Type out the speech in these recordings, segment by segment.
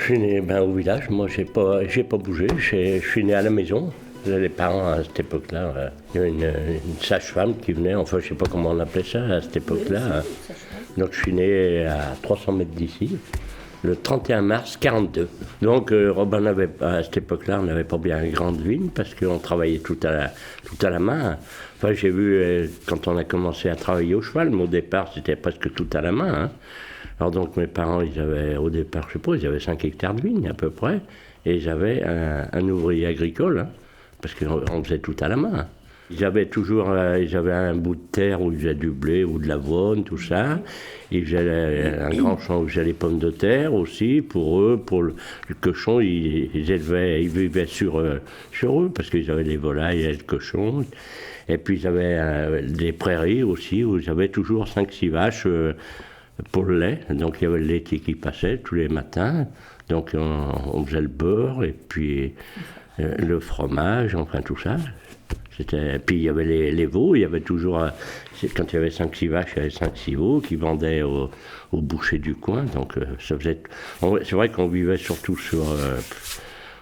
suis né au village. Moi, j'ai pas bougé. Je suis né à la maison. Les parents, à cette époque-là, il y avait une sage-femme qui venait, enfin, je sais pas comment on appelait ça à cette époque-là. Donc, je suis né à 300 mètres d'ici, le 31 mars 42. Donc, Robin à cette époque-là, on n'avait pas bien une grande vigne parce qu'on travaillait tout à la main. Enfin, j'ai vu quand on a commencé à travailler au cheval, mais au départ, c'était presque tout à la main. Hein. Alors, donc, mes parents, ils avaient, au départ, je sais pas, ils avaient 5 hectares de vigne à peu près, et ils avaient un ouvrier agricole. Hein. Parce qu'on faisait tout à la main. Ils avaient un bout de terre où ils faisaient du blé ou de l'avoine, tout ça. Ils faisaient un grand champ où ils faisaient les pommes de terre aussi. Pour eux, pour le cochon, ils vivaient sur eux, parce qu'ils avaient les volailles et les cochons. Et puis ils avaient des prairies aussi où ils avaient toujours 5-6 vaches pour le lait. Donc il y avait le laitier qui passait tous les matins. Donc on faisait le beurre et puis le fromage, enfin tout ça. Puis il y avait les veaux, il y avait toujours, quand il y avait 5-6 vaches, il y avait 5-6 veaux qui vendaient au boucher du coin. Donc ça faisait. C'est vrai qu'on vivait surtout sur.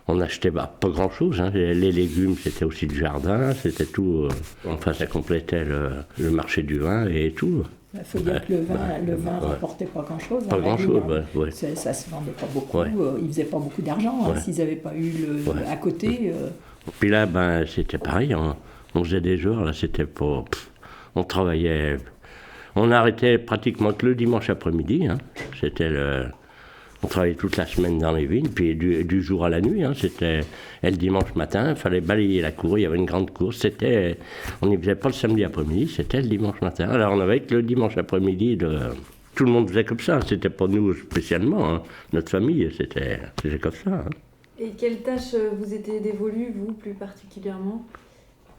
On n'achetait pas grand-chose. Hein. Les légumes, c'était aussi du jardin, c'était tout. Enfin, ça complétait le marché du vin et tout. Il faut dire que le vin rapportait pas grand-chose. Pas grand-chose, ouais. Ça se vendait pas beaucoup, ouais. Ils faisaient pas beaucoup d'argent s'ils n'avaient pas eu à côté. Puis là, c'était pareil, on faisait des heures, là, c'était pas... on travaillait... On arrêtait pratiquement que le dimanche après-midi, hein. On travaillait toute la semaine dans les vignes, puis du jour à la nuit, hein. Et le dimanche matin, il fallait balayer la cour, il y avait une grande cour. On n'y faisait pas le samedi après-midi, c'était le dimanche matin. Alors on avait que le dimanche après-midi, tout le monde faisait comme ça, c'était pas nous spécialement, hein. Notre famille, c'était comme ça. Hein. Et quelles tâches vous étaient dévolues, vous, plus particulièrement ?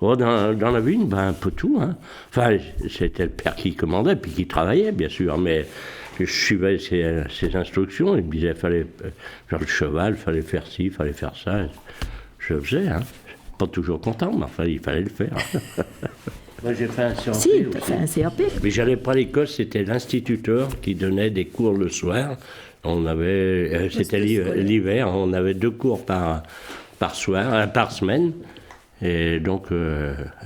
Oh, dans la vigne, un peu tout. Hein. Enfin, c'était le père qui commandait, puis qui travaillait, bien sûr, mais je suivais ses instructions. Il me disait, fallait faire le cheval, fallait faire ci, fallait faire ça. Je le faisais, hein. Pas toujours content, mais enfin, il fallait le faire. Moi, j'ai fait un CAP. Si, tu as fait un CAP. Mais j'allais pas à l'école, c'était l'instituteur qui donnait des cours le soir. C'était l'hiver, on avait 2 cours par semaine. Et donc,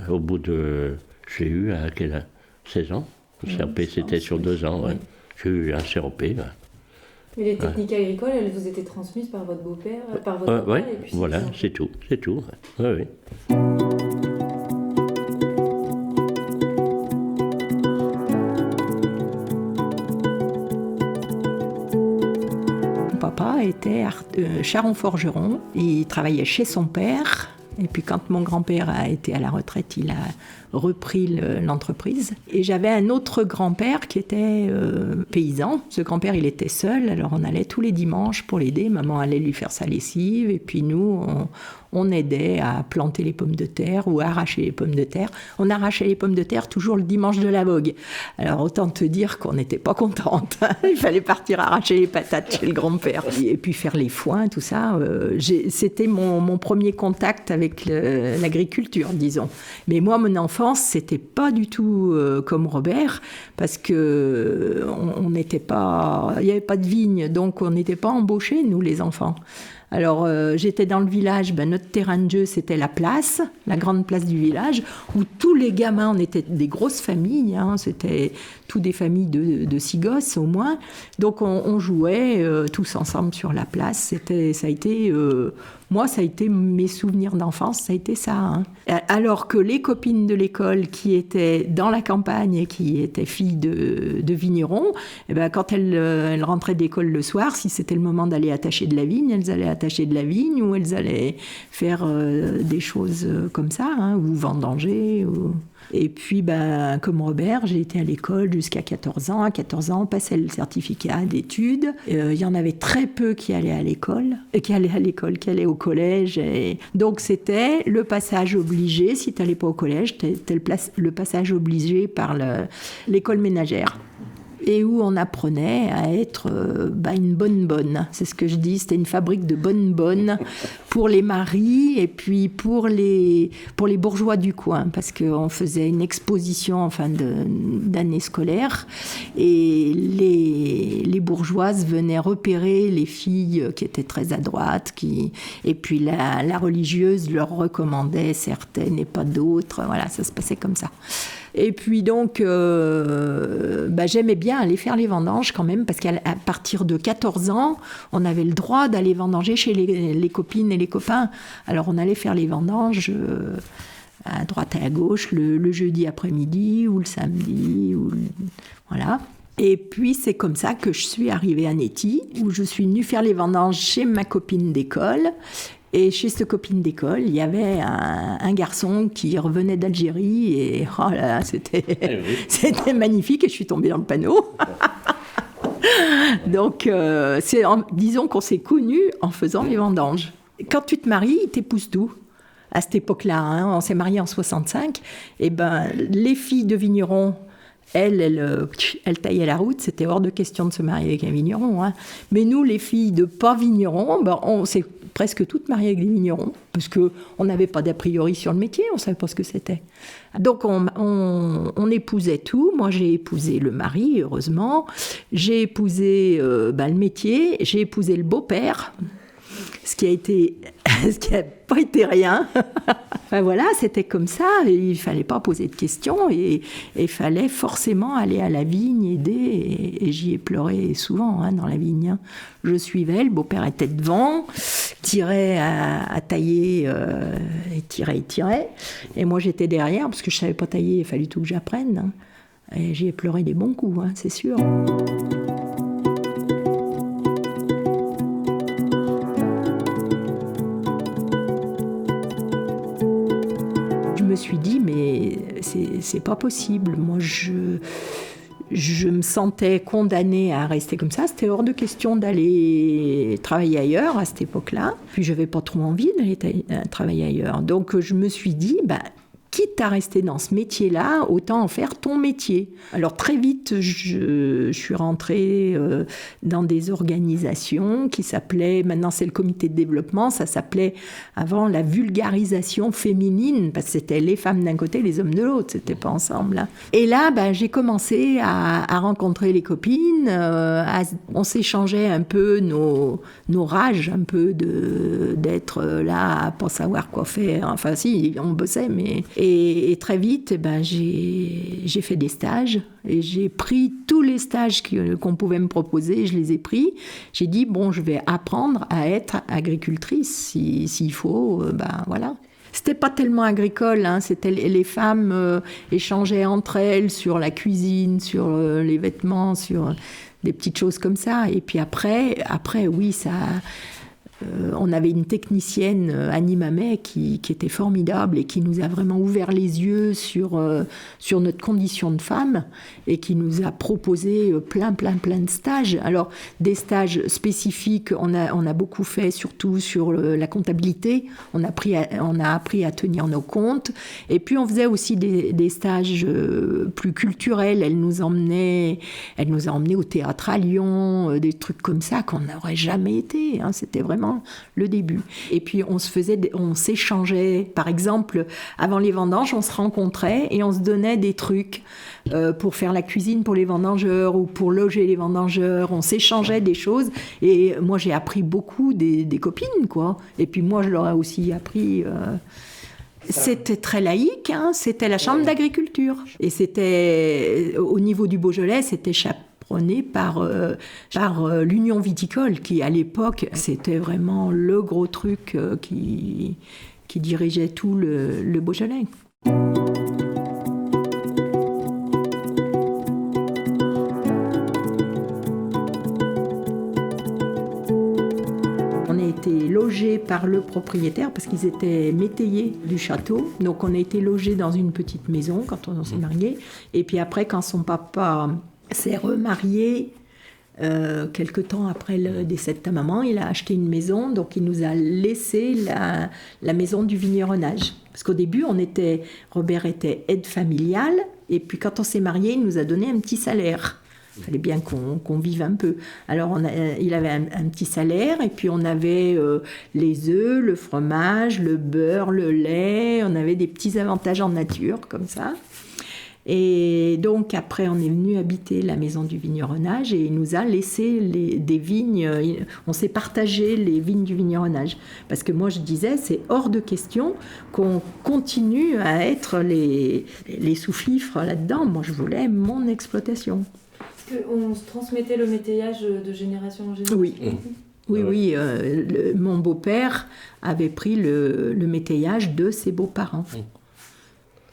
au bout de... J'ai eu, à quel âge ? 16 ans. Le CAP, c'était sur 2 ans. Ouais. J'ai eu un CAP. Ouais. Et les techniques agricoles, elles vous étaient transmises par votre beau-père, par votre papa, oui, voilà, c'est tout. Ouais. Oui. Mon papa était charron-forgeron. Il travaillait chez son père. Et puis quand mon grand-père a été à la retraite, il a repris l'entreprise. Et j'avais un autre grand-père qui était paysan. Ce grand-père, il était seul, alors on allait tous les dimanches pour l'aider. Maman allait lui faire sa lessive, et puis nous, on aidait à planter les pommes de terre ou à arracher les pommes de terre. On arrachait les pommes de terre toujours le dimanche de la vogue. Alors autant te dire qu'on n'était pas contente. Il fallait partir arracher les patates chez le grand-père. Et puis faire les foins, tout ça. C'était mon premier contact avec l'agriculture, disons. Mais moi, mon enfance, c'était pas du tout comme Robert, parce que on n'était pas... Il n'y avait pas de vigne, donc on n'était pas embauchés, nous, les enfants. Alors, j'étais dans le village, notre terrain de jeu, c'était la place, la grande place du village, où tous les gamins, on était des grosses familles, hein, c'était toutes des familles de 6 gosses au moins. Donc, on jouait tous ensemble sur la place. Moi, ça a été mes souvenirs d'enfance, ça a été ça. Hein. Alors que les copines de l'école qui étaient dans la campagne et qui étaient filles de vignerons, quand elles rentraient d'école le soir, si c'était le moment d'aller attacher de la vigne, elles allaient attacher de la vigne ou elles allaient faire des choses comme ça, hein, ou vendanger. Et puis, comme Robert, j'ai été à l'école jusqu'à 14 ans. À 14 ans, on passait le certificat d'études. Il y en avait très peu qui allaient à l'école, qui allaient au collège. Et... Donc, c'était le passage obligé. Si tu n'allais pas au collège, c'était le passage obligé par l'école ménagère. et où on apprenait à être une bonne. C'est ce que je dis, c'était une fabrique de bonnes pour les maris et puis pour les bourgeois du coin, parce qu'on faisait une exposition en fin d'année scolaire et les bourgeoises venaient repérer les filles qui étaient très à droite, et puis la religieuse leur recommandait certaines et pas d'autres. Voilà, ça se passait comme ça. Et puis donc, j'aimais bien aller faire les vendanges quand même, parce qu'à partir de 14 ans, on avait le droit d'aller vendanger chez les copines et les copains. Alors on allait faire les vendanges à droite et à gauche, le jeudi après-midi ou le samedi, voilà. Et puis c'est comme ça que je suis arrivée à Néty, où je suis venue faire les vendanges chez ma copine d'école. Et chez cette copine d'école, il y avait un garçon qui revenait d'Algérie et oh là là, c'était magnifique et je suis tombée dans le panneau. Donc, disons qu'on s'est connus en faisant les vendanges. Quand tu te maries, ils t'épousent tout. À cette époque-là, on s'est mariés en 65, et les filles de vignerons, elles taillaient la route, c'était hors de question de se marier avec un vigneron. Hein. Mais nous, les filles de pas vignerons, on s'est presque toutes mariées avec des vignerons, parce qu'on n'avait pas d'a priori sur le métier, on ne savait pas ce que c'était. Donc on épousait tout. Moi, j'ai épousé le mari, heureusement. J'ai épousé le métier, j'ai épousé le beau-père, ce qui a pas été rien. Voilà, c'était comme ça. Il fallait pas poser de questions et il fallait forcément aller à la vigne, aider. Et j'y ai pleuré souvent dans la vigne. Je suivais, le beau-père était devant, tirait à tailler, et tirait. Et moi, j'étais derrière parce que je savais pas tailler. Il fallait tout que j'apprenne. Et j'y ai pleuré des bons coups, c'est sûr. Je me suis dit, mais c'est pas possible. Moi, je me sentais condamnée à rester comme ça. C'était hors de question d'aller travailler ailleurs à cette époque-là. Puis, je n'avais pas trop envie d'aller travailler ailleurs. Donc, je me suis dit, quitte à rester dans ce métier-là, autant en faire ton métier. Alors très vite, je suis rentrée dans des organisations qui s'appelaient, maintenant c'est le comité de développement, ça s'appelait avant la vulgarisation féminine, parce que c'était les femmes d'un côté, les hommes de l'autre, c'était pas ensemble. Hein. Et là, j'ai commencé à rencontrer les copines, on s'échangeait un peu nos rages, un peu d'être là à pas savoir quoi faire. Enfin si, on bossait, mais... Et très vite, j'ai fait des stages et j'ai pris tous les stages qu'on pouvait me proposer, je les ai pris. J'ai dit, je vais apprendre à être agricultrice s'il faut, voilà. C'était pas tellement agricole, c'était les femmes échangeaient entre elles sur la cuisine, sur les vêtements, sur des petites choses comme ça. Et puis après oui, ça... on avait une technicienne, Annie Mamet, qui était formidable et qui nous a vraiment ouvert les yeux sur notre condition de femme et qui nous a proposé plein de stages. Alors, des stages spécifiques, on a beaucoup fait, surtout sur la comptabilité. On a appris à tenir nos comptes. Et puis, on faisait aussi des stages plus culturels. Elle nous a emmenés au théâtre à Lyon, des trucs comme ça qu'on n'aurait jamais été. C'était vraiment le début. Et puis on s'échangeait, par exemple, avant les vendanges, on se rencontrait et on se donnait des trucs pour faire la cuisine pour les vendangeurs ou pour loger les vendangeurs. On s'échangeait des choses et moi j'ai appris beaucoup des copines, quoi. Et puis moi je leur ai aussi appris... C'était très laïque, c'était la chambre d'agriculture. Et c'était, au niveau du Beaujolais, c'était chaperonné par l'Union viticole, qui à l'époque, c'était vraiment le gros truc qui dirigeait tout le Beaujolais. Logés par le propriétaire parce qu'ils étaient métayers du château. Donc on a été logés dans une petite maison quand on s'est mariés. Et puis après, quand son papa s'est remarié, quelque temps après le décès de ta maman, il a acheté une maison. Donc il nous a laissé la maison du vigneronnage. Parce qu'au début, Robert était aide familiale. Et puis quand on s'est mariés, il nous a donné un petit salaire. Il fallait bien qu'on vive un peu. Alors, il avait un petit salaire, et puis on avait les œufs, le fromage, le beurre, le lait. On avait des petits avantages en nature, comme ça. Et donc, après, on est venu habiter la maison du vigneronnage, et il nous a laissé des vignes. On s'est partagé les vignes du vigneronnage. Parce que moi, je disais, c'est hors de question qu'on continue à être les sous-fifres là-dedans. Moi, je voulais mon exploitation. On se transmettait le métayage de génération en génération. Oui. Oui, mon beau-père avait pris le métayage de ses beaux-parents.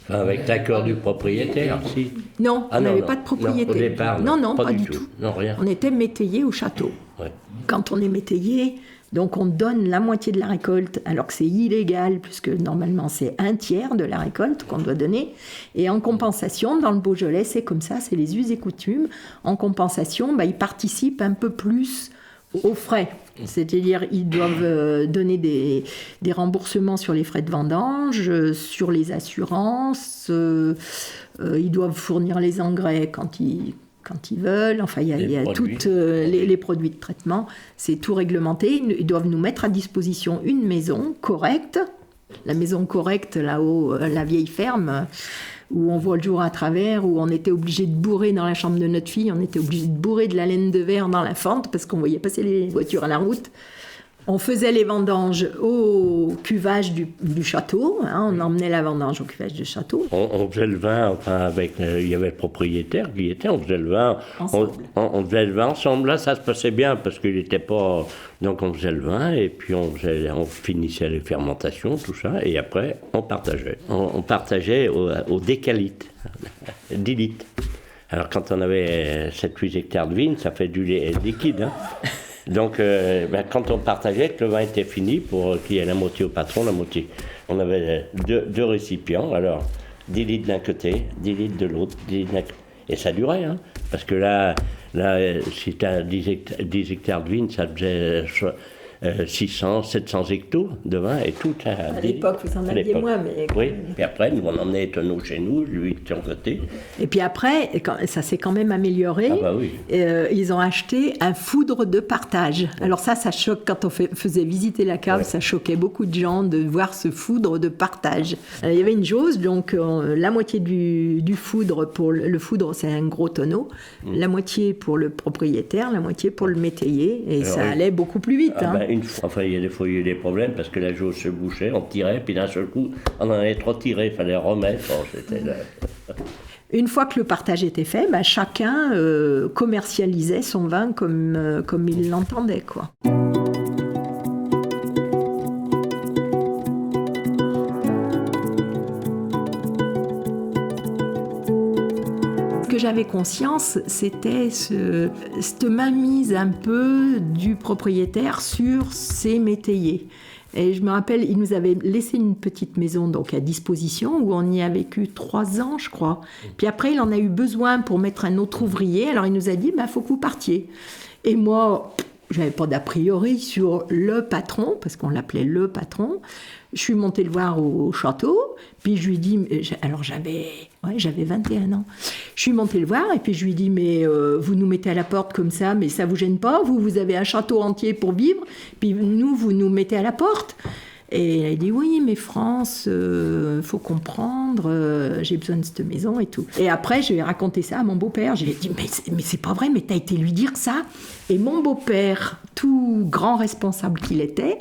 Enfin, avec l'accord du propriétaire, si. Non, on n'avait pas de propriété. Non, au départ, non, pas du tout. Non, rien. On était métayer au château. Ouais. Quand on est métayer, donc on donne la moitié de la récolte, alors que c'est illégal, puisque normalement c'est un tiers de la récolte qu'on doit donner. Et en compensation, dans le Beaujolais, c'est comme ça, c'est les us et coutumes. En compensation, ils participent un peu plus aux frais. C'est-à-dire, ils doivent donner des remboursements sur les frais de vendange, sur les assurances, ils doivent fournir les engrais quand ils veulent. Enfin, il y a toutes les produits de traitement. C'est tout réglementé. Ils doivent nous mettre à disposition une maison correcte. La maison correcte, là-haut, la vieille ferme, où on voit le jour à travers, où on était obligé de bourrer dans la chambre de notre fille, on était obligé de bourrer de la laine de verre dans la fente parce qu'on voyait passer les voitures à la route. On faisait les vendanges au cuvage du château, on emmenait la vendange au cuvage du château. On faisait le vin, enfin, il y avait le propriétaire qui était, on faisait le vin ensemble. On faisait le vin ensemble, là ça se passait bien parce qu'il n'était pas... Donc on faisait le vin et puis on finissait les fermentations, tout ça, et après on partageait. On partageait au décalitre, 10 litres. Alors quand on avait 7-8 hectares de vignes, ça fait du lait liquide, hein. Donc, quand on partageait, que le vin était fini, pour qu'il y ait la moitié au patron, la moitié. On avait deux récipients, alors 10 litres d'un côté, 10 litres de l'autre, 10 litres d'un côté. Et ça durait, hein, parce que là si tu as 10 hectares de vignes, ça faisait 600, 700 hectos de vin et tout. À l'époque, vous en aviez moins, mais... Oui, et après, nous, on emmenait les tonneaux chez nous, lui de son côté. Et puis après, ça s'est quand même amélioré. Ah bah oui. Ils ont acheté un foudre de partage. Alors ça choque, quand on faisait visiter la cave, ça choquait beaucoup de gens de voir ce foudre de partage. Il y avait une jauge, donc la moitié du foudre, le foudre c'est un gros tonneau, la moitié pour le propriétaire, la moitié pour le métayer, et alors, ça allait beaucoup plus vite. Enfin, il y a des fois, il y a eu des problèmes parce que la jauge se bouchait, on tirait, puis d'un seul coup, on en avait trop tiré, il fallait remettre. C'était là. Une fois que le partage était fait, chacun commercialisait son vin comme il l'entendait, quoi. J'avais conscience, c'était cette mainmise un peu du propriétaire sur ses métayers. Et je me rappelle, il nous avait laissé une petite maison donc à disposition où on y a vécu 3 ans, je crois. Puis après, il en a eu besoin pour mettre un autre ouvrier. Alors il nous a dit, faut que vous partiez. Et moi, j'avais pas d'a priori sur le patron, parce qu'on l'appelait le patron. Je suis montée le voir au château, puis je lui dis, alors j'avais 21 ans. Je suis montée le voir, et puis je lui dis, mais vous nous mettez à la porte comme ça, mais ça vous gêne pas? Vous avez un château entier pour vivre, puis nous, vous nous mettez à la porte? Et elle a dit, oui, mais France, faut comprendre, j'ai besoin de cette maison et tout. Et après, je lui ai raconté ça à mon beau-père. Je lui ai dit, mais c'est pas vrai, mais t'as été lui dire ça? Et mon beau-père, tout grand responsable qu'il était,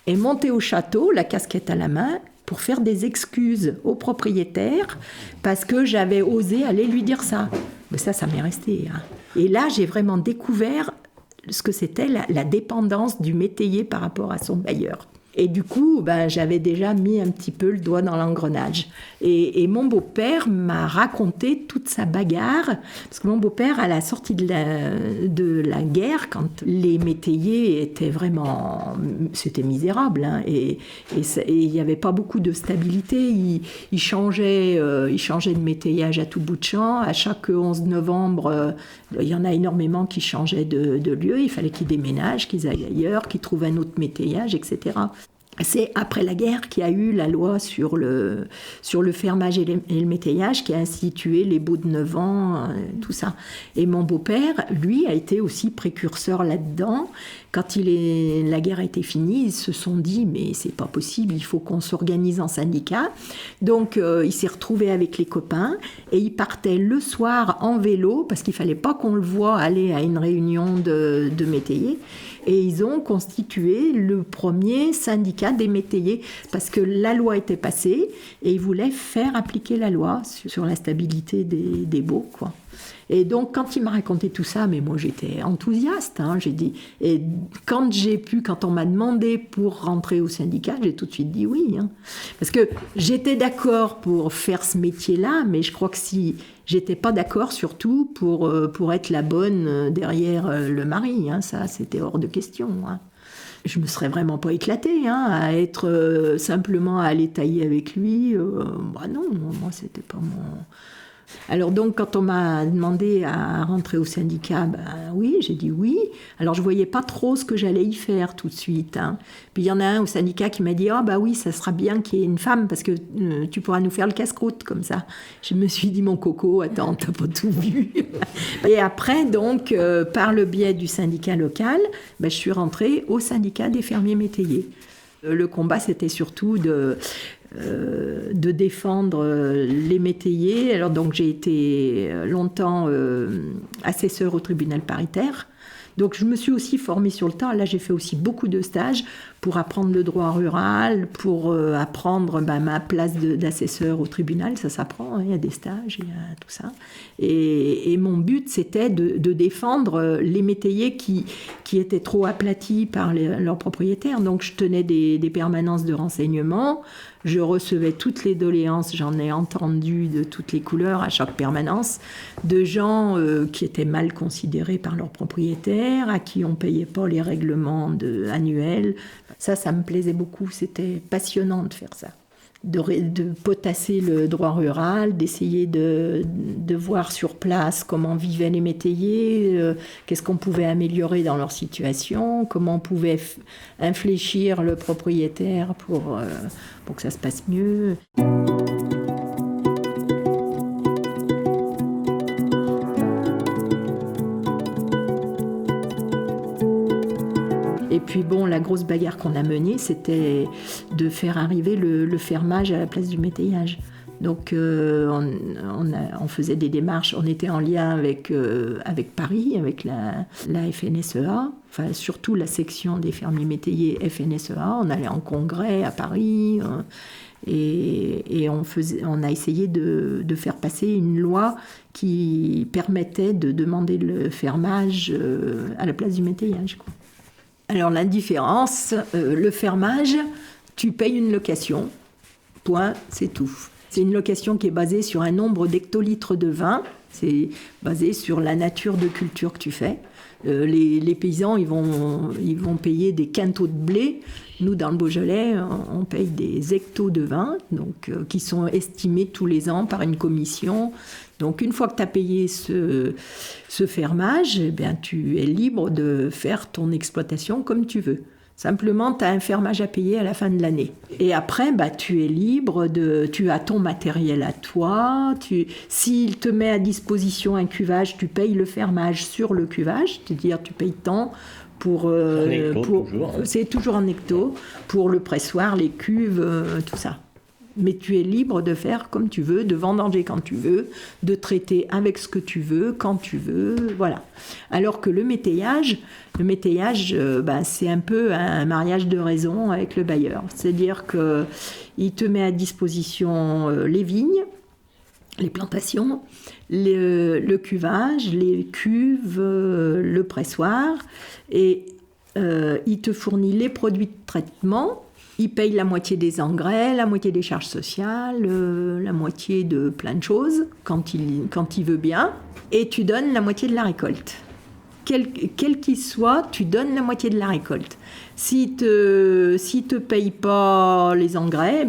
est monté au château, la casquette à la main, pour faire des excuses au propriétaire, parce que j'avais osé aller lui dire ça. Mais ça m'est resté. Hein. Et là, j'ai vraiment découvert ce que c'était la dépendance du métayer par rapport à son bailleur. Et du coup, j'avais déjà mis un petit peu le doigt dans l'engrenage. Et mon beau-père m'a raconté toute sa bagarre, parce que mon beau-père, à la sortie de la guerre, quand les métayers étaient vraiment... C'était misérable, hein, et il n'y avait pas beaucoup de stabilité. Ils changeaient de métayage à tout bout de champ. À chaque 11 novembre, il y en a énormément qui changeaient de lieu. Il fallait qu'ils déménagent, qu'ils aillent ailleurs, qu'ils trouvent un autre métayage, etc. C'est après la guerre qu'il y a eu la loi sur le fermage et le métayage qui a institué les baux de 9 ans, tout ça. Et mon beau-père, lui, a été aussi précurseur là-dedans. Quand la guerre a été finie, ils se sont dit « mais c'est pas possible, il faut qu'on s'organise en syndicat ». Donc il s'est retrouvé avec les copains et il partait le soir en vélo parce qu'il fallait pas qu'on le voie aller à une réunion de métayers. Et ils ont constitué le premier syndicat des métayers parce que la loi était passée et ils voulaient faire appliquer la loi sur la stabilité des baux, quoi. Et donc, quand il m'a raconté tout ça, mais moi j'étais enthousiaste, j'ai dit. Et quand on m'a demandé pour rentrer au syndicat, j'ai tout de suite dit oui. Parce que j'étais d'accord pour faire ce métier-là, mais je crois que si j'étais pas d'accord surtout pour être la bonne derrière le mari, ça c'était hors de question. Je me serais vraiment pas éclatée à être simplement à aller tailler avec lui. Non, moi c'était pas mon... Alors donc, quand on m'a demandé à rentrer au syndicat, oui, j'ai dit oui. Alors je voyais pas trop ce que j'allais y faire tout de suite. Puis il y en a un au syndicat qui m'a dit « oui, ça sera bien qu'il y ait une femme parce que tu pourras nous faire le casse-croûte comme ça. » Je me suis dit « Mon coco, attends, t'as pas tout vu. » Et après, donc, par le biais du syndicat local, je suis rentrée au syndicat des fermiers métayers. Le combat, c'était surtout de défendre les métayers. Alors donc j'ai été longtemps assesseur au tribunal paritaire. Donc je me suis aussi formée sur le tas. Là j'ai fait aussi beaucoup de stages pour apprendre le droit rural, pour apprendre ma place d'assesseur au tribunal. Ça s'apprend, il y a des stages, il y a tout ça. Et mon but c'était de défendre les métayers qui étaient trop aplatis par leurs propriétaires. Donc je tenais des permanences de renseignement. Je recevais toutes les doléances, j'en ai entendu de toutes les couleurs à chaque permanence, de gens qui étaient mal considérés par leurs propriétaires, à qui on ne payait pas les règlements annuels. Ça me plaisait beaucoup, c'était passionnant de faire ça. De potasser le droit rural, d'essayer de voir sur place comment vivaient les métayers, qu'est-ce qu'on pouvait améliorer dans leur situation, comment on pouvait infléchir le propriétaire pour que ça se passe mieux. Et puis la grosse bagarre qu'on a menée, c'était de faire arriver le fermage à la place du métayage. Donc on faisait des démarches, on était en lien avec Paris, avec la FNSEA, enfin surtout la section des fermiers métayers FNSEA. On allait en congrès à Paris et on a essayé de faire passer une loi qui permettait de demander le fermage à la place du métayage, quoi. Alors la différence, le fermage, tu payes une location, point, c'est tout. C'est une location qui est basée sur un nombre d'hectolitres de vin, c'est basé sur la nature de culture que tu fais. Les paysans, ils vont payer des quintaux de blé. Nous, dans le Beaujolais, on paye des hectos de vin, donc, qui sont estimés tous les ans par une commission. Donc, une fois que tu as payé ce fermage, tu es libre de faire ton exploitation comme tu veux. Simplement, tu as un fermage à payer à la fin de l'année. Et après, tu es libre tu as ton matériel à toi. S'il te met à disposition un cuvage, tu payes le fermage sur le cuvage, c'est-à-dire tu payes tant c'est toujours en hecto, pour le pressoir, les cuves, tout ça. Mais tu es libre de faire comme tu veux, de vendanger quand tu veux, de traiter avec ce que tu veux, quand tu veux, voilà. Alors que le métayage, c'est un peu un mariage de raison avec le bailleur. C'est-à-dire qu'il te met à disposition les vignes, les plantations, le cuvage, les cuves, le pressoir, et il te fournit les produits de traitement. Il paye la moitié des engrais, la moitié des charges sociales, la moitié de plein de choses, quand il veut bien. Et tu donnes la moitié de la récolte. Quel qu'il soit, tu donnes la moitié de la récolte. S'il te paye pas les engrais,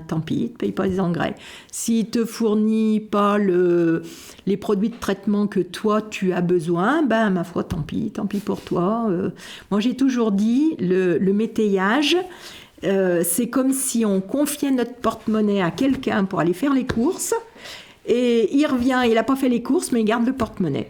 tant pis, il te paye pas les engrais. S'il te fournit pas les produits de traitement que toi tu as besoin, ma foi, tant pis pour toi. Moi j'ai toujours dit, le métayage, c'est comme si on confiait notre porte-monnaie à quelqu'un pour aller faire les courses, et il revient, il n'a pas fait les courses, mais il garde le porte-monnaie.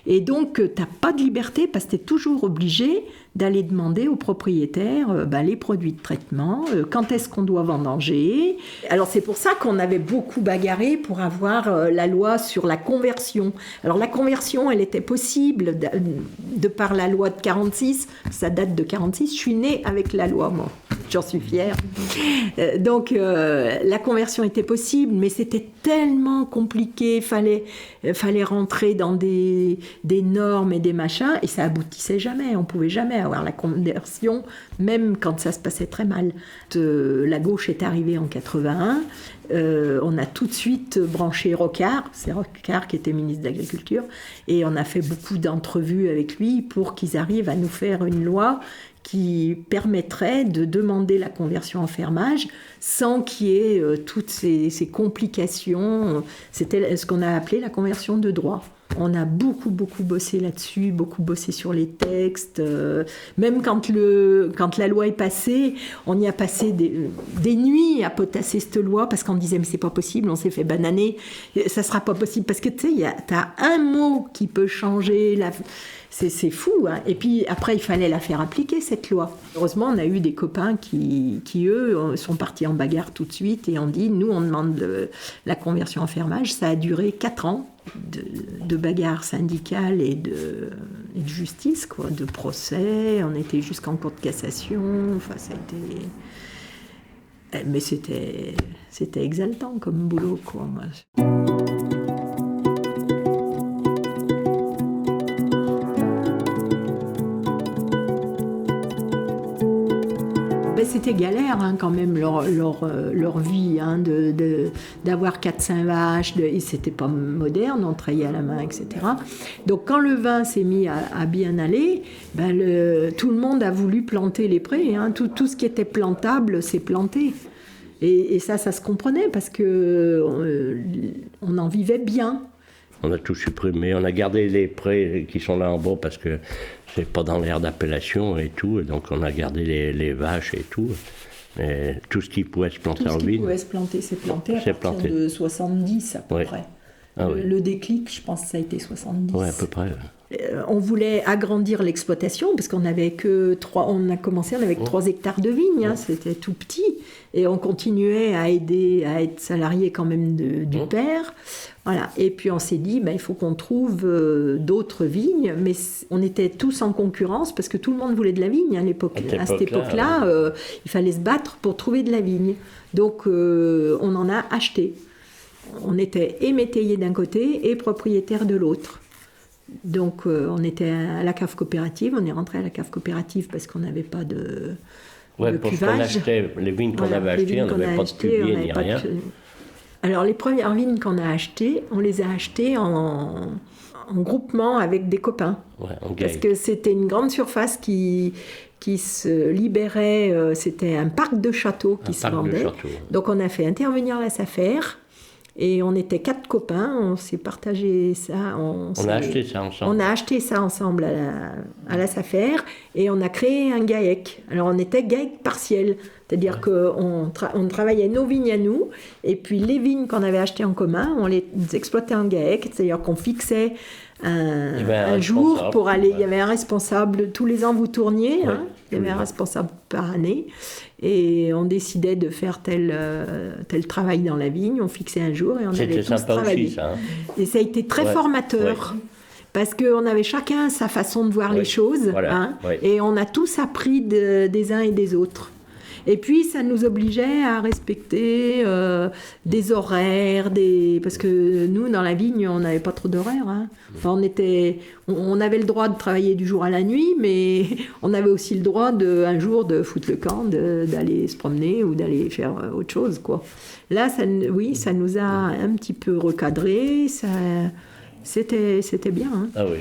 Et donc, tu n'as pas de liberté parce que tu es toujours obligé d'aller demander au propriétaire les produits de traitement, quand est-ce qu'on doit vendanger. Alors, c'est pour ça qu'on avait beaucoup bagarré pour avoir la loi sur la conversion. Alors, la conversion, elle était possible de par la loi de 46. Ça date de 46. Je suis née avec la loi, moi. J'en suis fière. Donc, la conversion était possible, mais c'était tellement compliqué. Fallait rentrer dans des normes et des machins, et ça aboutissait jamais. On pouvait jamais avoir la conversion, même quand ça se passait très mal. La gauche est arrivée en 81. On a tout de suite branché Rocard. C'est Rocard qui était ministre de l'Agriculture. Et on a fait beaucoup d'entrevues avec lui pour qu'ils arrivent à nous faire une loi qui permettrait de demander la conversion en fermage sans qu'il y ait toutes ces complications. C'était ce qu'on a appelé la conversion de droit. On a beaucoup bossé là-dessus, beaucoup bossé sur les textes. Même quand la loi est passée, on y a passé des nuits à potasser cette loi parce qu'on disait mais c'est pas possible, on s'est fait bananer, ça sera pas possible parce que tu sais, t'as un mot qui peut changer c'est fou, hein. Et puis après, il fallait la faire appliquer, cette loi. Heureusement, on a eu des copains qui eux, sont partis en bagarre tout de suite et ont dit, nous, on demande la conversion en fermage. Ça a duré 4 ans de bagarre syndicale et de justice, quoi, de procès. On était jusqu'en cour de cassation. Enfin, ça a été... Mais c'était exaltant comme boulot, quoi, moi. C'était galère, hein, quand même, leur vie, hein, d'avoir 4-5 vaches, et c'était pas moderne, on travaillait à la main, etc. Donc quand le vin s'est mis à bien aller, tout le monde a voulu planter les prés, hein. Tout ce qui était plantable s'est planté. Et ça se comprenait parce qu'on en vivait bien. On a tout supprimé, on a gardé les prés qui sont là en bas parce que c'est pas dans l'aire d'appellation et tout, donc on a gardé les vaches et tout. Mais tout ce qui pouvait se planter en vigne. Tout ce qui pouvait se planter, c'est planté à partir de 70 à peu près. Ah, le déclic, je pense que ça a été 70. Oui, à peu près. On voulait agrandir l'exploitation parce qu'on avait que 3, on a commencé avec 3 hectares de vignes, hein, c'était tout petit. Et on continuait à être salarié quand même du père. Voilà. Et puis on s'est dit, il faut qu'on trouve d'autres vignes, mais on était tous en concurrence parce que tout le monde voulait de la vigne à l'époque. À cette époque-là, il fallait se battre pour trouver de la vigne. Donc on en a acheté. On était et métayer d'un côté et propriétaire de l'autre. Donc on était à la cave coopérative, on est rentré à la cave coopérative parce qu'on n'avait pas de cuvage. Les vignes qu'on avait achetées, on n'avait pas de cuvier ni rien. Alors les premières vignes qu'on a achetées, on les a achetées en groupement avec des copains. Parce que c'était une grande surface qui se libérait, c'était un parc de châteaux qui se vendait. Donc on a fait intervenir la SAFER. Et on était 4 copains, on s'est partagé ça. On a acheté ça ensemble. On a acheté ça ensemble à la SAFER et on a créé un GAEC. Alors on était GAEC partiel, c'est-à-dire qu'on travaillait nos vignes à nous et puis les vignes qu'on avait achetées en commun, on les exploitait en GAEC, c'est-à-dire qu'on fixait un jour pour aller. Il y avait un responsable, tous les ans vous tourniez, il y avait un responsable par année. Et on décidait de faire tel travail dans la vigne, on fixait un jour et on allait tous travailler. Aussi, ça, hein. Et ça a été très formateur, parce qu'on avait chacun sa façon de voir les choses, et on a tous appris des uns et des autres. Et puis ça nous obligeait à respecter des horaires, parce que nous dans la vigne on n'avait pas trop d'horaires. Hein. Enfin, on avait le droit de travailler du jour à la nuit, mais on avait aussi le droit un jour de foutre le camp, d'aller se promener ou d'aller faire autre chose, quoi. Là, ça nous a un petit peu recadré. C'était bien. Hein. Ah oui.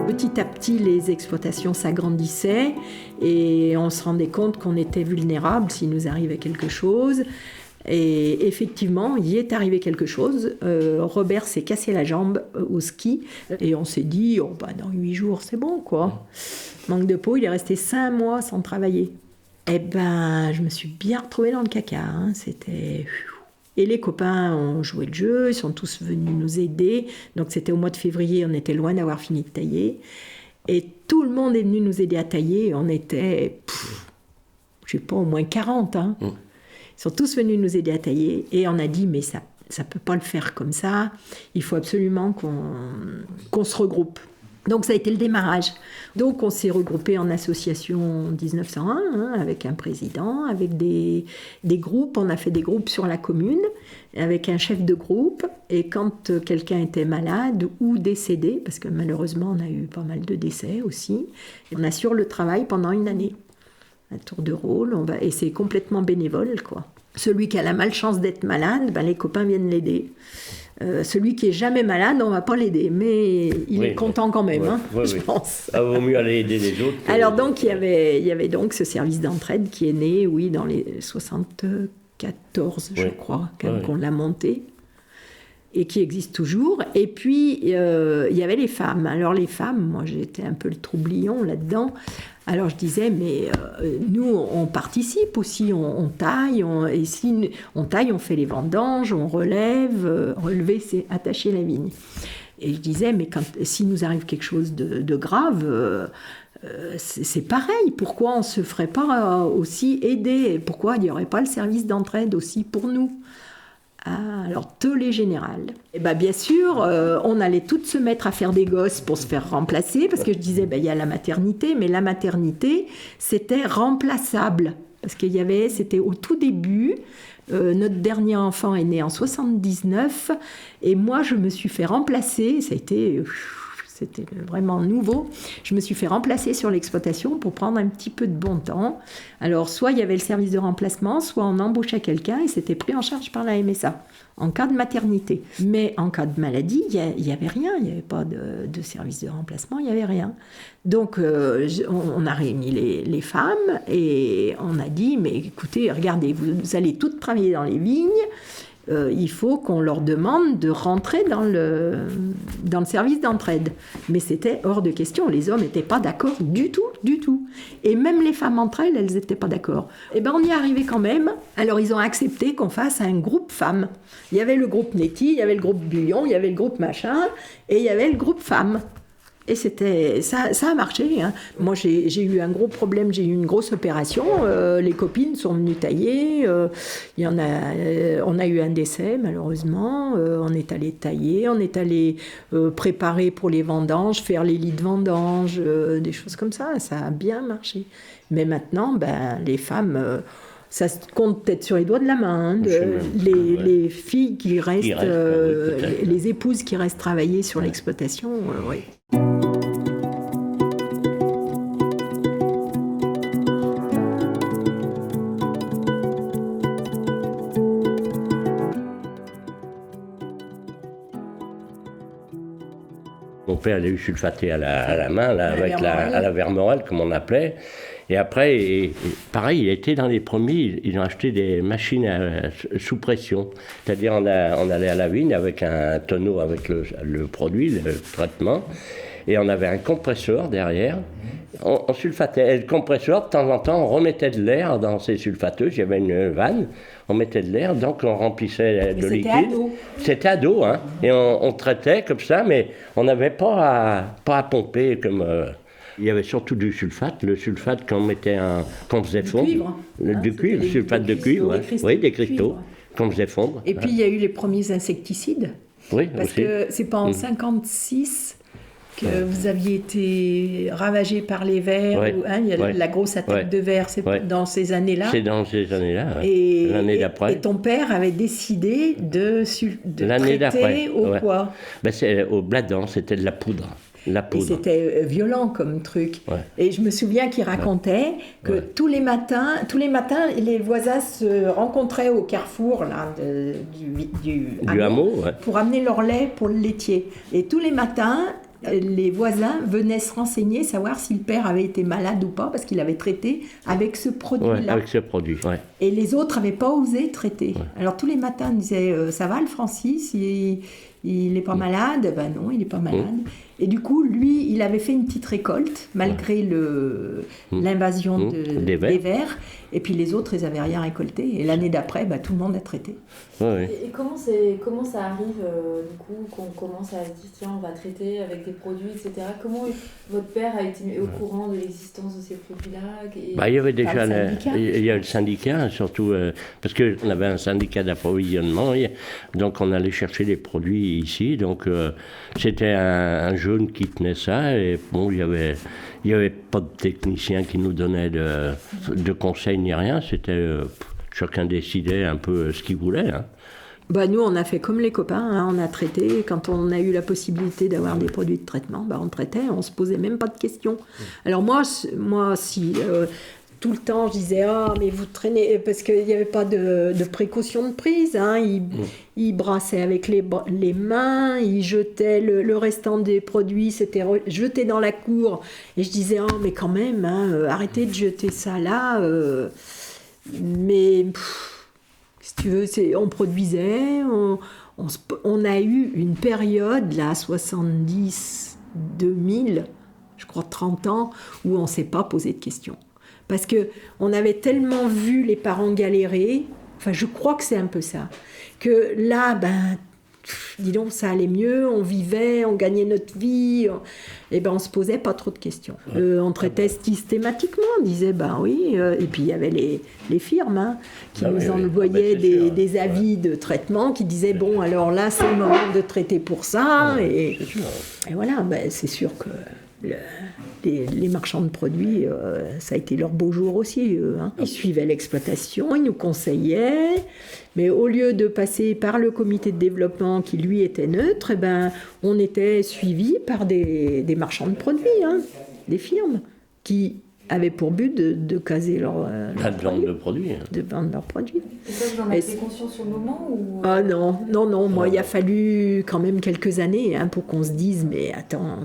Petit à petit, les exploitations s'agrandissaient et on se rendait compte qu'on était vulnérable s'il nous arrivait quelque chose. Et effectivement, il est arrivé quelque chose. Robert s'est cassé la jambe au ski et on s'est dit, dans 8 jours, c'est bon, quoi. Manque de peau, il est resté 5 mois sans travailler. Eh ben, je me suis bien retrouvée dans le caca. C'était... Et les copains ont joué le jeu, ils sont tous venus nous aider. Donc c'était au mois de février, on était loin d'avoir fini de tailler. Et tout le monde est venu nous aider à tailler. On était, je sais pas, au moins 40. Ils sont tous venus nous aider à tailler. Et on a dit, mais ça peut pas le faire comme ça. Il faut absolument qu'on se regroupe. Donc ça a été le démarrage. Donc on s'est regroupé en association 1901, avec un président, avec des groupes. On a fait des groupes sur la commune, avec un chef de groupe. Et quand quelqu'un était malade ou décédé, parce que malheureusement on a eu pas mal de décès aussi, on assure le travail pendant 1 année. Un tour de rôle, et c'est complètement bénévole, quoi. Celui qui a la malchance d'être malade, les copains viennent l'aider. Celui qui est jamais malade, on va pas l'aider, mais il est content quand même, je pense. Il vaut mieux aller aider les autres. Alors donc il y avait donc ce service d'entraide qui est né, dans les 74, je crois, qu'on l'a monté, et qui existe toujours. Et puis il y avait les femmes. Alors les femmes, moi j'étais un peu le troublion là-dedans. Alors je disais, mais nous, on participe aussi, on taille, et si on taille, on fait les vendanges, on relève, relever, c'est attacher la vigne. Et je disais, mais si nous arrive quelque chose de grave, c'est pareil, pourquoi on ne se ferait pas aussi aider? Pourquoi il n'y aurait pas le service d'entraide aussi pour nous? Alors, tollé général. Et bien sûr, on allait toutes se mettre à faire des gosses pour se faire remplacer, parce que je disais, il y a la maternité, mais la maternité, c'était remplaçable. Parce c'était au tout début, notre dernier enfant est né en 79, et moi, je me suis fait remplacer, c'était vraiment nouveau. Je me suis fait remplacer sur l'exploitation pour prendre un petit peu de bon temps. Alors, soit il y avait le service de remplacement, soit on embauchait quelqu'un et c'était pris en charge par la MSA en cas de maternité. Mais en cas de maladie, il n'y avait rien. Il n'y avait pas de service de remplacement, il n'y avait rien. Donc, on a réuni les femmes et on a dit, mais écoutez, regardez, vous allez toutes travailler dans les vignes. Il faut qu'on leur demande de rentrer dans le service d'entraide. Mais c'était hors de question. Les hommes n'étaient pas d'accord du tout. Et même les femmes entre elles n'étaient pas d'accord. On y est arrivé quand même. Alors, ils ont accepté qu'on fasse un groupe femmes. Il y avait le groupe Nettie, il y avait le groupe Bullion, il y avait le groupe machin, et il y avait le groupe femmes. Et ça a marché. Moi, j'ai eu un gros problème, j'ai eu une grosse opération. Les copines sont venues tailler. On a eu un décès, malheureusement. On est allé tailler, on est allé préparer pour les vendanges, faire les lits de vendange, des choses comme ça. Ça a bien marché. Mais maintenant, les femmes... ça se compte peut-être sur les doigts de la main, les filles qui restent, les épouses qui restent travailler sur l'exploitation, oui. Mon père, il a eu sulfaté à la main, là, à la vermorelle, comme on appelait. Et après, pareil, il était dans les premiers, ils ont acheté des machines sous pression. C'est-à-dire, on allait à la vigne avec un tonneau avec le produit, le traitement, et on avait un compresseur derrière. On sulfatait. Et le compresseur, de temps en temps, on remettait de l'air dans ces sulfateuses. Il y avait une vanne, on mettait de l'air, donc on remplissait de liquide. C'était à dos, hein. Et on traitait comme ça, mais on n'avait pas à pomper comme... Il y avait surtout du sulfate. Le sulfate qu'on faisait fondre. Du cuivre, sulfate de cuivre, oui, des cristaux qu'on faisait fondre. Et puis il y a eu les premiers insecticides. Oui, parce aussi. que c'est pas en 56 que vous aviez été ravagé par les vers. Il y a la grosse attaque de vers, c'est dans ces années-là. C'est dans ces années-là, l'année d'après. Et ton père avait décidé de traiter au quoi? Au bladon, c'était de la poudre. Et c'était violent comme truc. Ouais. Et je me souviens qu'il racontait que tous les matins, les voisins se rencontraient au carrefour là, du hameau pour amener leur lait pour le laitier. Et tous les matins, Les voisins venaient se renseigner, savoir si le père avait été malade ou pas, parce qu'il avait traité avec ce produit-là. Ouais, avec ce produit, ouais. Et les autres n'avaient pas osé traiter. Ouais. Alors tous les matins, on disait ça va le Francis, il n'est pas malade? Ben non, il n'est pas malade. Et du coup, lui, il avait fait une petite récolte, malgré l'invasion des vers. Et puis les autres, ils n'avaient rien récolté. Et l'année d'après, tout le monde a traité. Ouais. Et comment ça arrive, du coup, qu'on commence à se dire, tiens, on va traiter avec des produits, etc. Comment votre père a été au courant de l'existence de ces produits-là? Il y avait déjà le syndicat, surtout parce qu'on avait un syndicat d'approvisionnement. Donc on allait chercher les produits ici. Donc c'était un jeune qui tenait ça. Et bon, il y avait pas de technicien qui nous donnait de conseils ni rien. C'était chacun décidait un peu ce qu'il voulait. Hein. Nous, on a fait comme les copains, hein, on a traité. Quand on a eu la possibilité d'avoir des produits de traitement, on traitait, on se posait même pas de questions. Alors moi si tout le temps je disais mais vous traînez, parce qu'il n'y avait pas de précaution de prise, hein, il brassait avec les mains, il jetait le restant des produits, c'était jeté dans la cour, et je disais mais quand même, hein, arrêtez de jeter ça là, mais si tu veux, on produisait, on a eu une période, là, 70, 2000, je crois 30 ans, où on ne s'est pas posé de questions. Parce qu'on avait tellement vu les parents galérer, enfin je crois que c'est un peu ça, que là, dis donc, ça allait mieux, on vivait, on gagnait notre vie, on se posait pas trop de questions. On traitait systématiquement, on disait oui, et puis il y avait les firmes hein, qui nous envoyaient des avis de traitement qui disaient bon, alors là c'est le moment de traiter pour ça, et voilà, c'est sûr que les marchands de produits, ça a été leur beau jour aussi, eux. Hein. Ils suivaient l'exploitation, ils nous conseillaient, mais au lieu de passer par le comité de développement qui, lui, était neutre, on était suivis par des marchands de produits, hein, des firmes, qui avaient pour but de caser leur vente de produits. De vendre leurs produits. Et ça, vous en avez conscience sur le moment ou... Ah non, moi, il a fallu quand même quelques années hein, pour qu'on se dise, mais attends,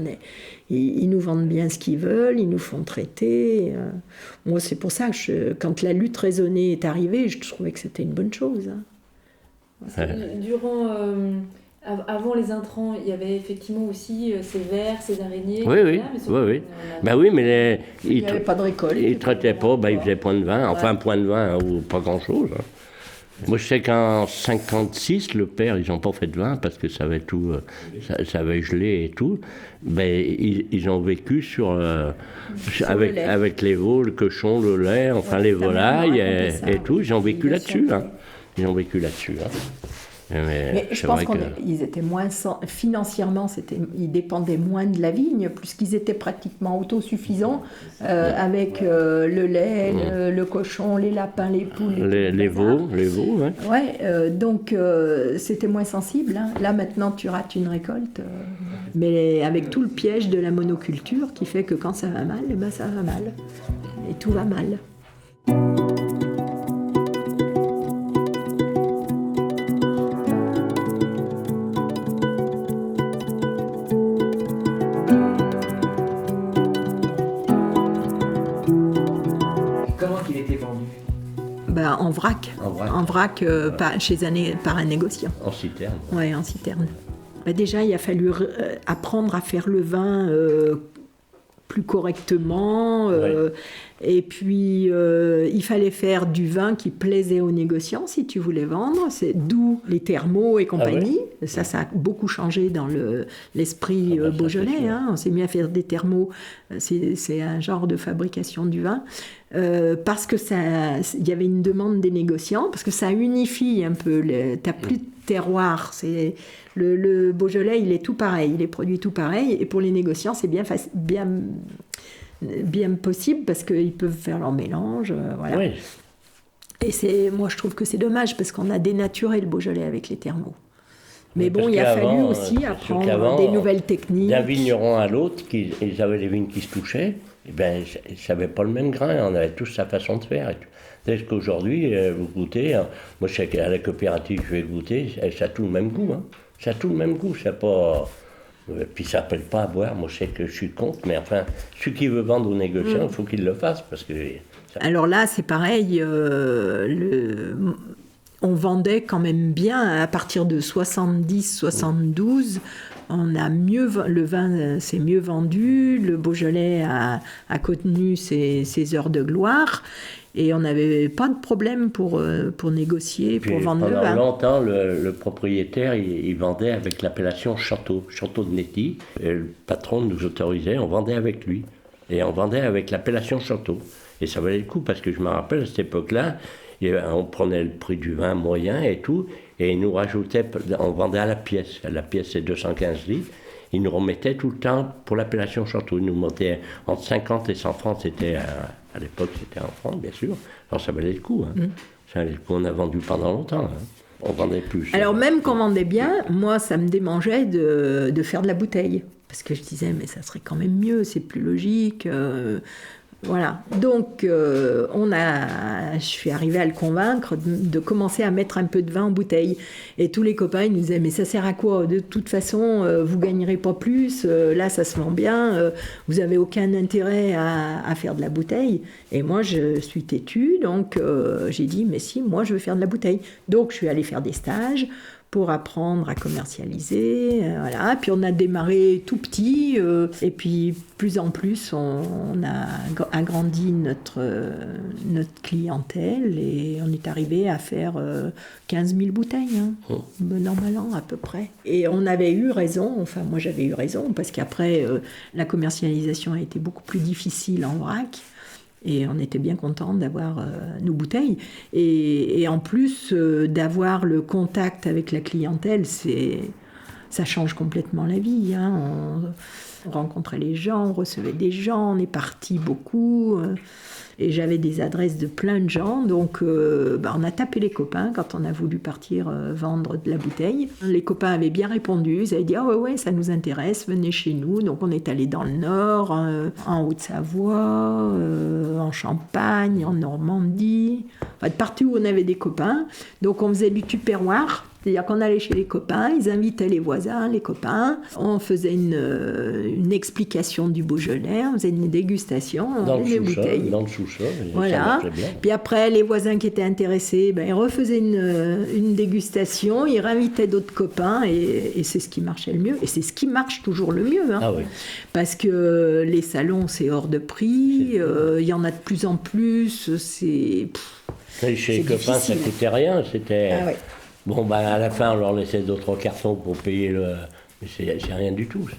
ils nous vendent bien ce qu'ils veulent, ils nous font traiter. Moi, c'est pour ça que quand la lutte raisonnée est arrivée, je trouvais que c'était une bonne chose. Hein. Avant les intrants, il y avait effectivement aussi ces vers, ces araignées. Oui. Oui, mais il n'y avait pas de récolte. Ils ne traitaient pas, ils faisaient point de vin, enfin point de vin ou pas grand-chose. Hein. Moi, je sais qu'en 56, le père, ils n'ont pas fait de vin parce que ça avait tout, ça avait gelé et tout. Ils ont vécu avec les veaux, le cochon, le lait, enfin les volailles et tout. Ils ont vécu là-dessus. Hein. Mais je pense qu'ils étaient moins financièrement, ils dépendaient moins de la vigne, puisqu'ils étaient pratiquement autosuffisants avec le lait, le cochon, les lapins, les poules, les veaux. Hein. Ouais, donc c'était moins sensible. Hein. Là maintenant, tu rates une récolte, mais avec tout le piège de la monoculture qui fait que quand ça va mal, ça va mal, et tout va mal. En vrac par un négociant. En citerne. Oui, en citerne. Déjà, il a fallu apprendre à faire le vin plus correctement. Et puis, il fallait faire du vin qui plaisait aux négociants si tu voulais vendre. C'est d'où les thermos et compagnie. Ah ouais. Ça a beaucoup changé dans l'esprit beaujolais. Hein. On s'est mis à faire des thermos. C'est un genre de fabrication du vin. Parce que il y avait une demande des négociants, parce que ça unifie un peu. T'as plus de terroir. Le Beaujolais, il est tout pareil. Il est produit tout pareil. Et pour les négociants, c'est bien possible parce qu'ils peuvent faire leur mélange. Voilà. Oui. Et moi, je trouve que c'est dommage parce qu'on a dénaturé le Beaujolais avec les thermos. Mais bon, il a fallu aussi apprendre des nouvelles techniques. D'un vigneron à l'autre, ils avaient des vignes qui se touchaient. Ils n'avaient pas le même grain, on avait tous sa façon de faire. C'est-à-dire qu'aujourd'hui, vous goûtez, moi je sais qu'à la coopérative je vais goûter, ça a tout le même goût. Hein. Ça a tout le même goût, c'est pas... Et puis ça n'appelle pas à boire, moi je sais que je suis contre, mais enfin, celui qui veut vendre aux négociants, il faut qu'il le fasse, parce que... Alors là, c'est pareil, on vendait quand même bien à partir de 70-72. On a le vin s'est mieux vendu, le Beaujolais a connu ses heures de gloire et on n'avait pas de problème pour négocier, pour vendre le vin. Pendant longtemps, le propriétaire, il vendait avec l'appellation Château de Netty. Et le patron nous autorisait, on vendait avec lui. Et on vendait avec l'appellation Château. Et ça valait le coup, parce que je me rappelle, à cette époque-là, on prenait le prix du vin moyen et tout, et ils nous rajoutaient, on vendait à la pièce c'est 215 litres, ils nous remettaient tout le temps pour l'appellation Château, ils nous montaient entre 50 et 100 francs, c'était à l'époque c'était en francs bien sûr, alors ça valait le coup, hein. Ça valait le coup, on a vendu pendant longtemps, hein. On vendait plus. Alors même qu'on vendait bien, moi ça me démangeait de faire de la bouteille, parce que je disais mais ça serait quand même mieux, c'est plus logique. Voilà, donc je suis arrivée à le convaincre de commencer à mettre un peu de vin en bouteille. Et tous les copains ils nous disaient mais ça sert à quoi? De toute façon, vous gagnerez pas plus, là ça se vend bien, vous avez aucun intérêt à faire de la bouteille. Et moi je suis têtue, donc j'ai dit mais si, moi je veux faire de la bouteille. Donc je suis allée faire des stages pour apprendre à commercialiser, voilà. Puis on a démarré tout petit, et puis plus en plus on a agrandi notre clientèle et on est arrivé à faire 15 000 bouteilles, hein, bon an, mal an à peu près. Et on avait eu raison, enfin moi j'avais eu raison, parce qu'après la commercialisation a été beaucoup plus difficile en vrac. Et on était bien contents d'avoir nos bouteilles. Et en plus d'avoir le contact avec la clientèle, ça change complètement la vie, hein. On rencontrait les gens, on recevait des gens, on est partis beaucoup. Et j'avais des adresses de plein de gens, donc on a tapé les copains quand on a voulu partir vendre de la bouteille. Les copains avaient bien répondu, ils avaient dit « Ah ouais, ça nous intéresse, venez chez nous ». Donc on est allé dans le Nord, en Haute-Savoie, en Champagne, en Normandie, enfin, de partout où on avait des copains. Donc on faisait du tupperware. C'est-à-dire qu'on allait chez les copains, ils invitaient les voisins, les copains, on faisait une explication du Beaujolais, on faisait une dégustation, on faisait des bouteilles. Dans le sous-sol, voilà. Ça marchait bien. Puis après, les voisins qui étaient intéressés, ils refaisaient une dégustation, ils réinvitaient d'autres copains et c'est ce qui marchait le mieux. Et c'est ce qui marche toujours le mieux. Hein. Ah oui. Parce que les salons, c'est hors de prix, il y en a de plus en plus, c'est chez les copains, ça coûtait rien, c'était... Ah ouais. Bon, à la fin, on leur laissait 2-3 cartons pour payer le... Mais c'est rien du tout, ça.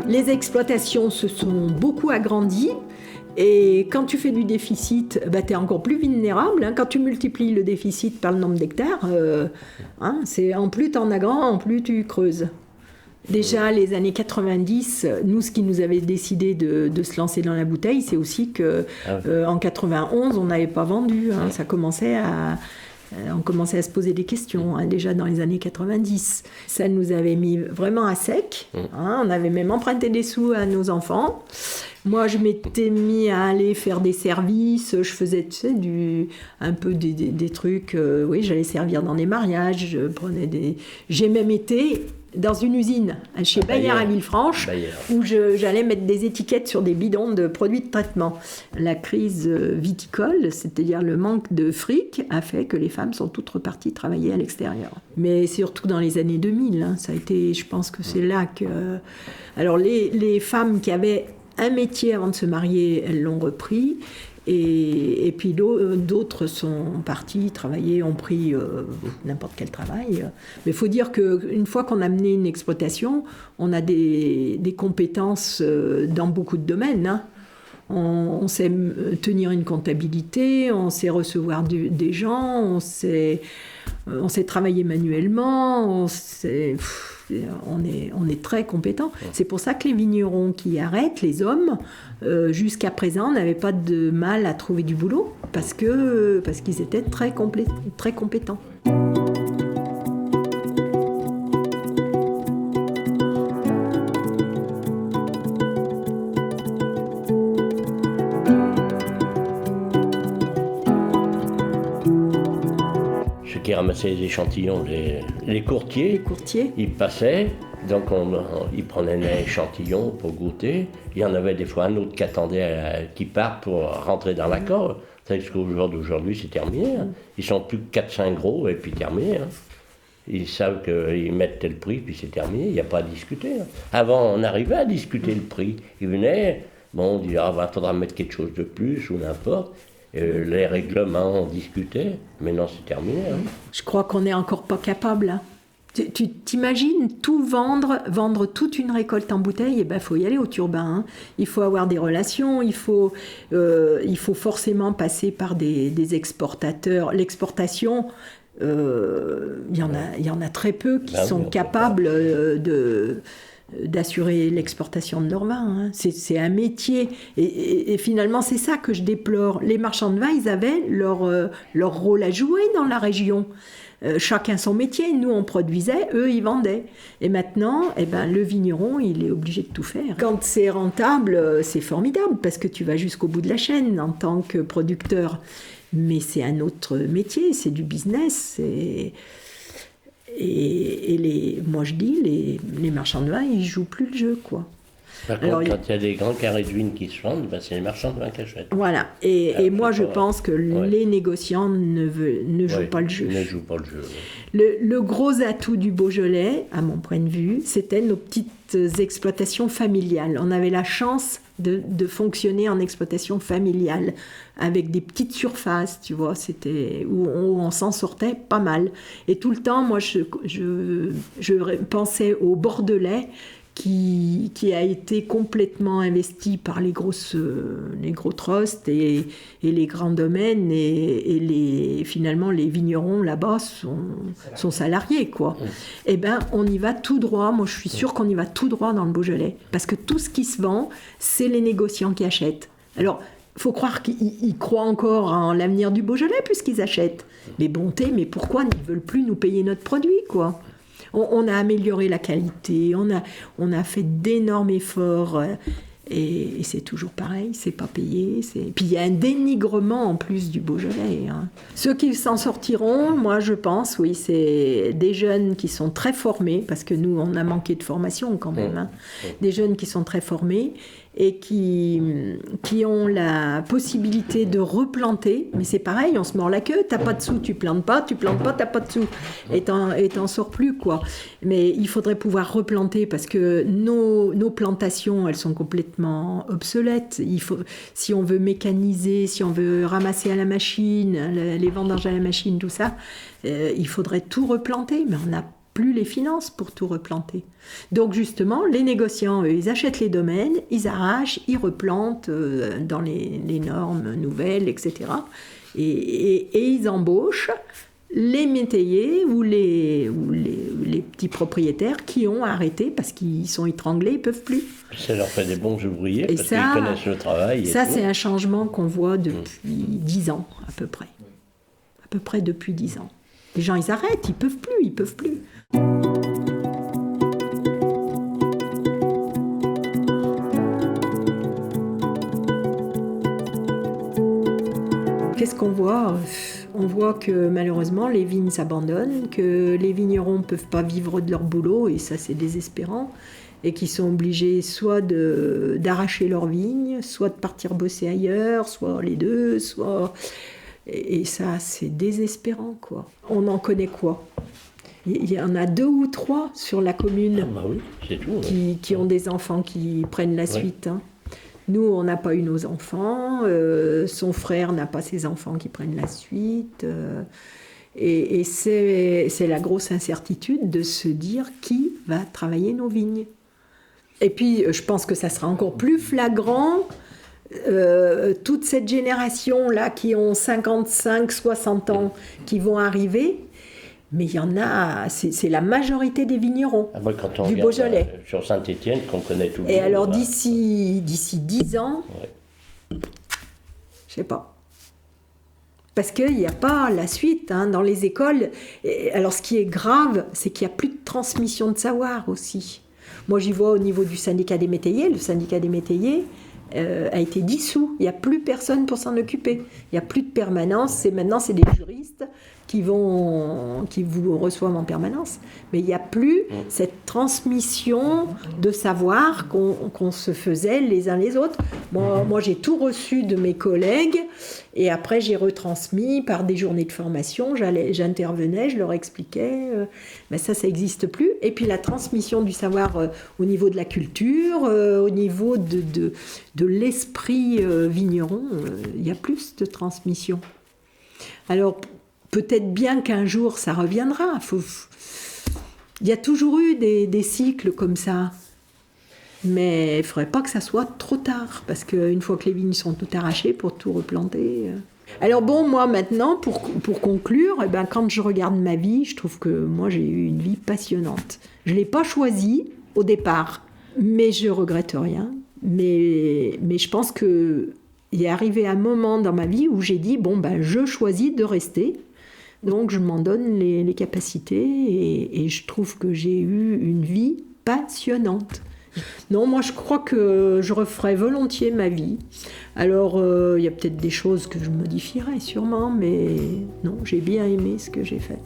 Les exploitations se sont beaucoup agrandies. Et quand tu fais du déficit, tu es encore plus vulnérable. Hein. Quand tu multiplies le déficit par le nombre d'hectares, c'est en plus tu en as grand, en plus tu creuses. Déjà, les années 90, nous, ce qui nous avait décidé de se lancer dans la bouteille, c'est aussi qu'en 91, on n'avait pas vendu. Hein. On commençait à se poser des questions, hein, déjà dans les années 90. Ça nous avait mis vraiment à sec. Hein. On avait même emprunté des sous à nos enfants. Moi, je m'étais mis à aller faire des services. Je faisais, un peu des trucs. Oui, j'allais servir dans des mariages. J'ai même été dans une usine chez Bayer à Villefranche, où j'allais mettre des étiquettes sur des bidons de produits de traitement. La crise viticole, c'est-à-dire le manque de fric, a fait que les femmes sont toutes reparties travailler à l'extérieur. Mais surtout dans les années 2000, hein, ça a été, je pense que c'est là que... Alors les femmes qui avaient un métier avant de se marier, elles l'ont repris. Et puis d'autres sont partis travailler, ont pris n'importe quel travail. Mais il faut dire qu'une fois qu'on a mené une exploitation, on a des compétences dans beaucoup de domaines. Hein. On sait tenir une comptabilité, on sait recevoir des gens, on sait travailler manuellement, on est très compétents. C'est pour ça que les vignerons qui arrêtent, les hommes, jusqu'à présent, n'avaient pas de mal à trouver du boulot parce qu'ils étaient très compétents. ramasser les échantillons, les courtiers. Les courtiers. Ils passaient, donc ils prenaient l'échantillon pour goûter. Il y en avait des fois un autre qui attendait qui part pour rentrer dans l'accord. C'est qu'au jour d'aujourd'hui, c'est terminé. Hein. Ils sont plus que 4-5 gros et puis terminé. Hein. Ils savent qu'ils mettent tel prix, puis c'est terminé. Il n'y a pas à discuter. Hein. Avant, on arrivait à discuter le prix. Ils venaient, bon, on disait, faudra mettre quelque chose de plus ou n'importe. Les règlements, on discutait. Maintenant, c'est terminé. Hein. Je crois qu'on n'est encore pas capable. Hein. Tu t'imagines tout vendre toute une récolte en bouteille, il faut y aller au turbin. Hein. Il faut avoir des relations, il faut forcément passer par des exportateurs. L'exportation, il y en a très peu qui sont capables d'assurer l'exportation de leur vin. Hein. C'est un métier. Et finalement, c'est ça que je déplore. Les marchands de vin, ils avaient leur rôle à jouer dans la région. Chacun son métier. Nous, on produisait, eux, ils vendaient. Et maintenant, le vigneron, il est obligé de tout faire. Quand c'est rentable, c'est formidable, parce que tu vas jusqu'au bout de la chaîne en tant que producteur. Mais c'est un autre métier, c'est du business. Moi, je dis, les marchands de vin, ils jouent plus le jeu, quoi. Par contre, quand il y a des grands carrés de vigne qui se vendent, c'est les marchands de vin qui achètent. Voilà. Et moi, je pense que les négociants ne jouent pas le jeu. Ne jouent pas le jeu. Ouais. Le gros atout du Beaujolais, à mon point de vue, c'était nos petites exploitations familiales. On avait la chance de fonctionner en exploitation familiale, avec des petites surfaces, tu vois, c'était où on s'en sortait pas mal. Et tout le temps, moi, je pensais au Bordelais, qui a été complètement investi par les gros trusts et les grands domaines et finalement les vignerons là-bas sont salariés, quoi. On y va tout droit. Moi, je suis sûre qu'on y va tout droit dans le Beaujolais, parce que tout ce qui se vend, c'est les négociants qui achètent. Alors, il faut croire qu'ils croient encore en l'avenir du Beaujolais puisqu'ils achètent. Mais mais pourquoi ils ne veulent plus nous payer notre produit, quoi? On a amélioré la qualité, on a fait d'énormes efforts et c'est toujours pareil, c'est pas payé. Puis il y a un dénigrement en plus du Beaujolais. Hein. Ceux qui s'en sortiront, moi je pense, oui, c'est des jeunes qui sont très formés, parce que nous on a manqué de formation quand même, hein. Des jeunes qui sont très formés et qui ont la possibilité de replanter. Mais c'est pareil, on se mord la queue, t'as pas de sous, tu plantes pas, t'as pas de sous, et t'en sors plus, quoi. Mais il faudrait pouvoir replanter, parce que nos plantations, elles sont complètement obsolètes. Si on veut mécaniser, si on veut ramasser à la machine, les vendanges à la machine, tout ça, il faudrait tout replanter, mais on n'a plus les finances pour tout replanter. Donc justement, les négociants, eux, ils achètent les domaines, ils arrachent, ils replantent dans les normes nouvelles, etc. Et ils embauchent les métayers ou les petits propriétaires qui ont arrêté parce qu'ils sont étranglés, ils ne peuvent plus. Ça leur fait des bons ouvriers, parce qu'ils connaissent le travail. Ça, c'est un changement qu'on voit depuis 10 ans, à peu près. À peu près depuis 10 ans. Les gens, ils arrêtent, ils ne peuvent plus. Qu'est-ce qu'on voit ? On voit que malheureusement les vignes s'abandonnent, que les vignerons ne peuvent pas vivre de leur boulot, et ça c'est désespérant, et qu'ils sont obligés soit d'arracher leurs vignes, soit de partir bosser ailleurs, soit les deux, soit... Et ça c'est désespérant, quoi. On en connaît quoi ? Il y en a 2 ou 3 sur la commune oui, c'est tout, qui ont des enfants qui prennent la suite. Hein. Nous, on n'a pas eu nos enfants, son frère n'a pas ses enfants qui prennent la suite. Et c'est la grosse incertitude de se dire qui va travailler nos vignes. Et puis, je pense que ça sera encore plus flagrant, toute cette génération-là qui ont 55, 60 ans, qui vont arriver. Mais il y en a, c'est la majorité des vignerons quand on du Beaujolais. Sur Saint-Étienne, qu'on connaît tout le monde. Et alors d'ici 10 ans, je sais pas. Parce qu'il n'y a pas la suite dans les écoles. Et alors ce qui est grave, c'est qu'il n'y a plus de transmission de savoir aussi. Moi j'y vois au niveau du syndicat des métayers. Le syndicat des métayers a été dissous. Il n'y a plus personne pour s'en occuper. Il n'y a plus de permanence. Maintenant c'est des juristes qui vous reçoivent en permanence. Mais il n'y a plus cette transmission de savoir qu'on se faisait les uns les autres. Moi, j'ai tout reçu de mes collègues et après, j'ai retransmis par des journées de formation. J'intervenais, je leur expliquais. Mais ça n'existe plus. Et puis, la transmission du savoir au niveau de la culture, au niveau de l'esprit vigneron, il y a plus de transmission. Alors, peut-être bien qu'un jour, ça reviendra. Il y a toujours eu des cycles comme ça. Mais il ne faudrait pas que ça soit trop tard, parce qu'une fois que les vignes sont toutes arrachées, pour tout replanter... Alors bon, moi maintenant, pour conclure, quand je regarde ma vie, je trouve que moi j'ai eu une vie passionnante. Je ne l'ai pas choisie au départ, mais je ne regrette rien. Mais je pense qu'il est arrivé un moment dans ma vie où j'ai dit, je choisis de rester. Donc je m'en donne les capacités et je trouve que j'ai eu une vie passionnante. Non, moi je crois que je referais volontiers ma vie. Alors il y a peut-être des choses que je modifierais sûrement, mais non, j'ai bien aimé ce que j'ai fait.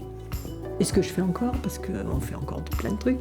Et ce que je fais encore, parce qu'on fait encore plein de trucs.